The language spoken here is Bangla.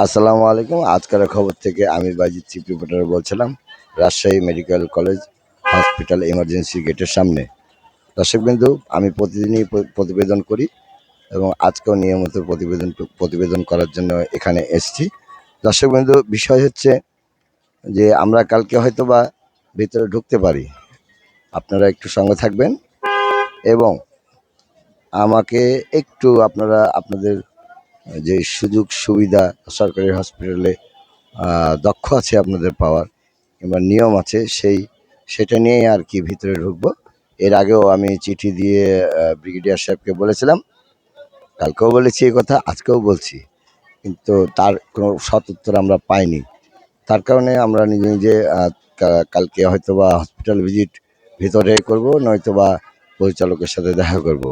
আসসালামু আলাইকুম। আজকের খবর থেকে আমি বাজিদ চিফ রিপোর্টার বলছিলাম, Rajshahi medical college hospital emergency গেটের সামনে। দর্শকবৃন্দু, আমি প্রতিদিনই প্রতিবেদন করি এবং আজকেও নিয়মিত প্রতিবেদন করার জন্য এখানে এসেছি। দর্শকবৃন্দু, বিষয় হচ্ছে যে আমরা কালকে হয়তোবা ভিতরে ঢুকতে পারি, আপনারা একটু সঙ্গে থাকবেন এবং আমাকে একটু আপনাদের যে সুযোগ সুবিধা সরকারি হসপিটালে দক্ষ আছে আপনাদের পাওয়ার কিংবা নিয়ম আছে সেটা নিয়েই আর কি ভিতরে ঢুকবো। এর আগেও আমি চিঠি দিয়ে ব্রিগেডিয়ার সাহেবকে বলেছিলাম, কালকেও বলেছি এই কথা, আজকেও বলছি, কিন্তু তার কোনো সদুত্তর আমরা পাইনি। তার কারণে আমরা নিজে নিজে কালকে হয়তো বা হসপিটাল ভিজিট ভিতরে করব, নয়তো বা পরিচালকের সাথে দেখা করব।